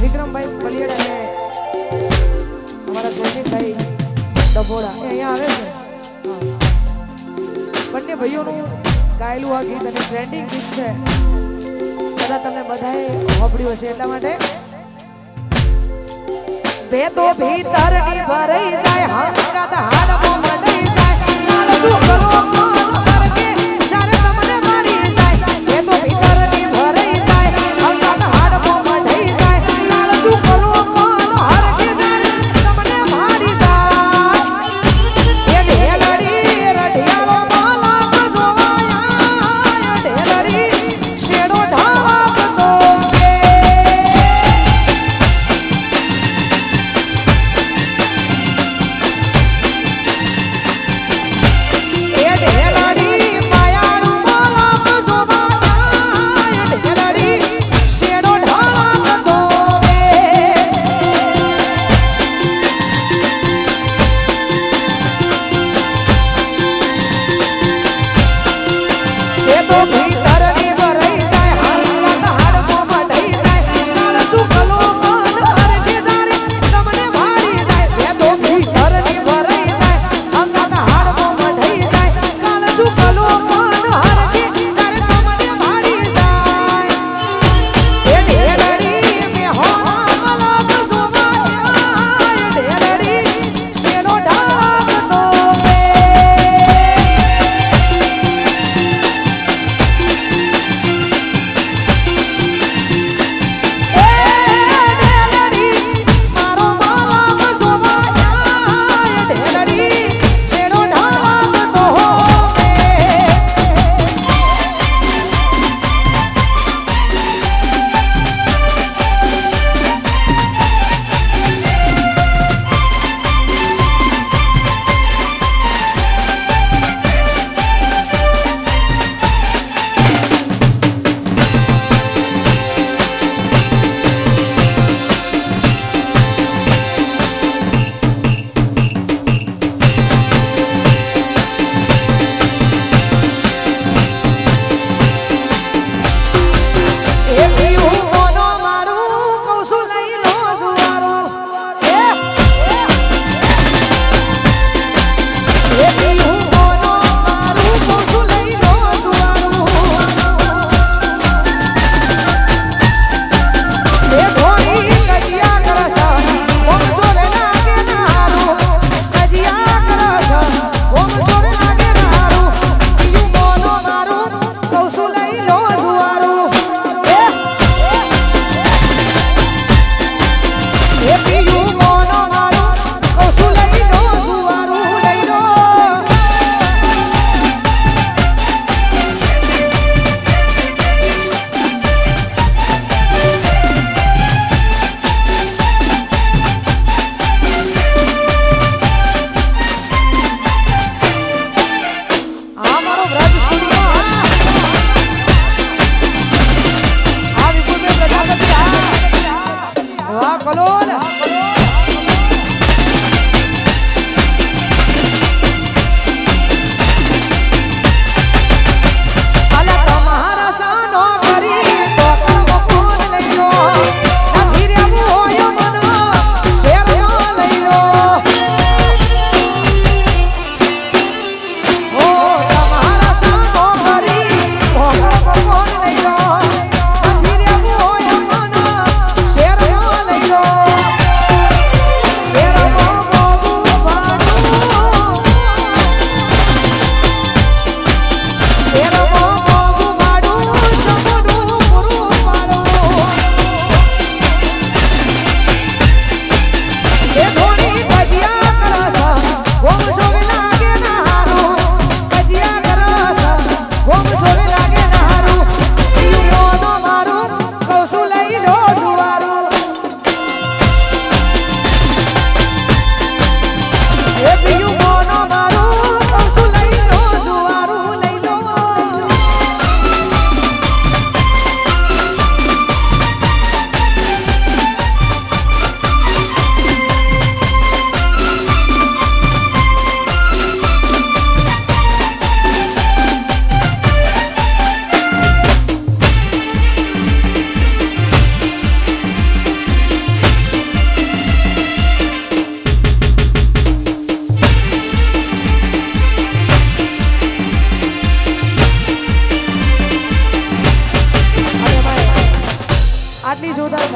વિક્રમભાઈ પલિયડ અને અમારા જયદીપભાઈ ડભોડા અહીંયા આવે છે. બંને ભાઈઓનું ગાયેલું આ ગીત અને ટ્રેન્ડિંગ ગીત છે, કદાચ તમને બધાએ સાંભળ્યું હશે. એટલા માટે બે તો ભીતરની ભરાઈ જાય હંગાત હાડમાં મંડાઈ જાય લાલ ઝુકલો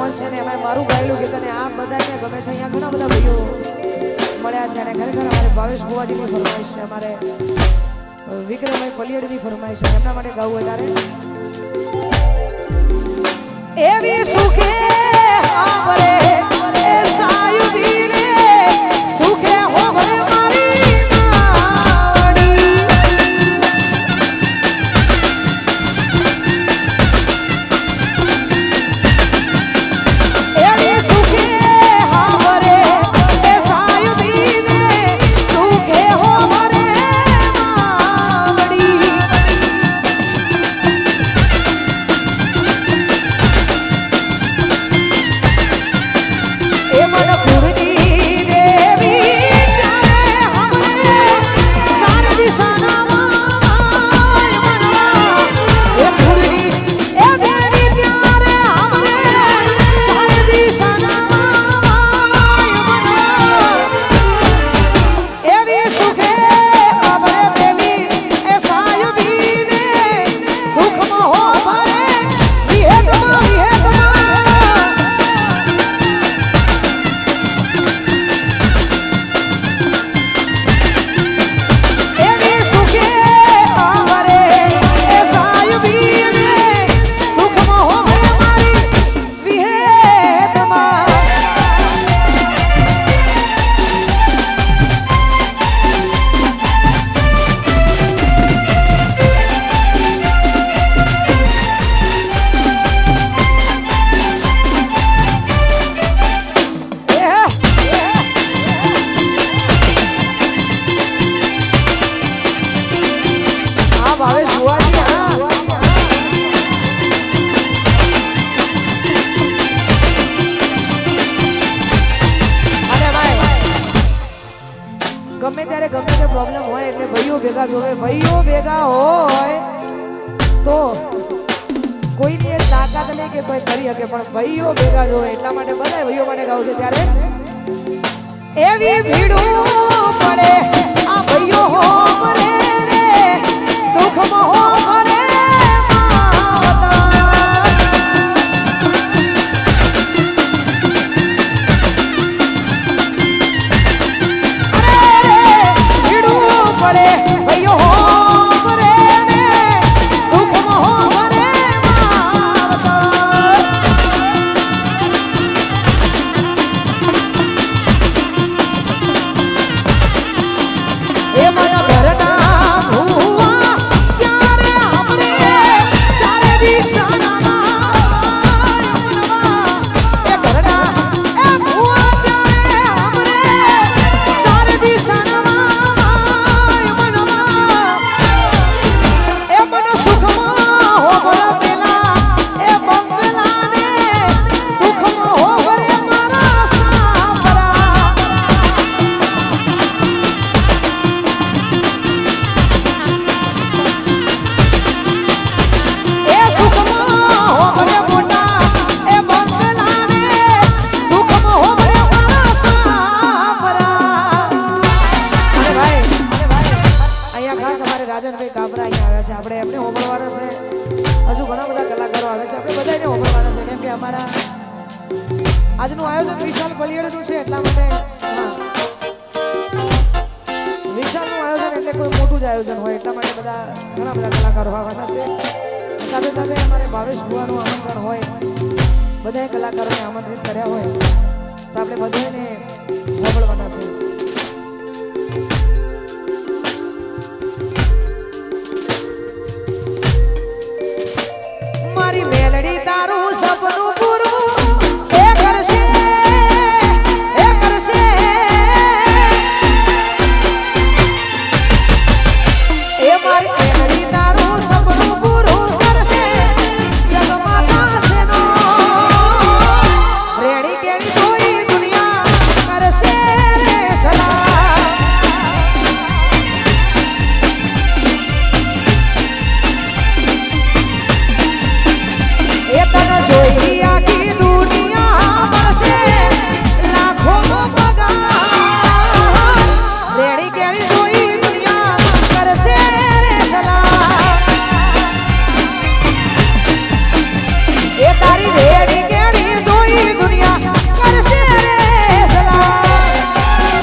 મોજ છે ને એમાં મારું ગાયેલું ગીત અને આ બધાને ગમે છે. અહીંયા ઘણા બધા ભાઈઓ મળ્યા છે અને ખરેખર અમારે ભાવેશ ભુવાજીની ફરમાઈશ છે, અમારે વિક્રમભાઈ પલિયડની ફરમાઈશ છે, એમના માટે ગાવું વધારે એવી સુખે આવરે એ સાયુદીને દુખે હોવરે મારી નાવડી એવી સુખે આવરે એ સાયુદીને દુખે હોવરે માવડી ગમે ત્યારે ગમે તે પ્રોબ્લેમ હોય એટલે ભાઈઓ ભેગા જોવે. ભાઈઓ ભેગા હોય તો કોઈની તાકાત નહીં કે કોઈ કરી શકે, પણ ભાઈઓ ભેગા જોવે એટલા માટે બધા ભાઈઓ માટે ગાવું છે. ત્યારે એવી ભીડું પડે આ ભાઈઓ હો મરે રે દુઃખમાં હો મરે આપણે એમને હોમળવાના છે. હજુ ઘણા બધા કલાકારો આવે છે, આપણે બધાને હોમળવાના છે, કેમ કે અમારા આજનું આયોજન વિશાલ પલિયડનું છે એટલા માટે. વિશાલનું આયોજન એટલે કોઈ મોટું જ આયોજન હોય એટલા માટે બધા ઘણા બધા કલાકારો આવવાના છે. સાથે સાથે અમારે ભાવેશ ભુવાનું આમંત્રણ હોય, બધા કલાકારોને આમંત્રિત કર્યા હોય તો આપણે બધાને હોમળવાના છે. મારી મેલડી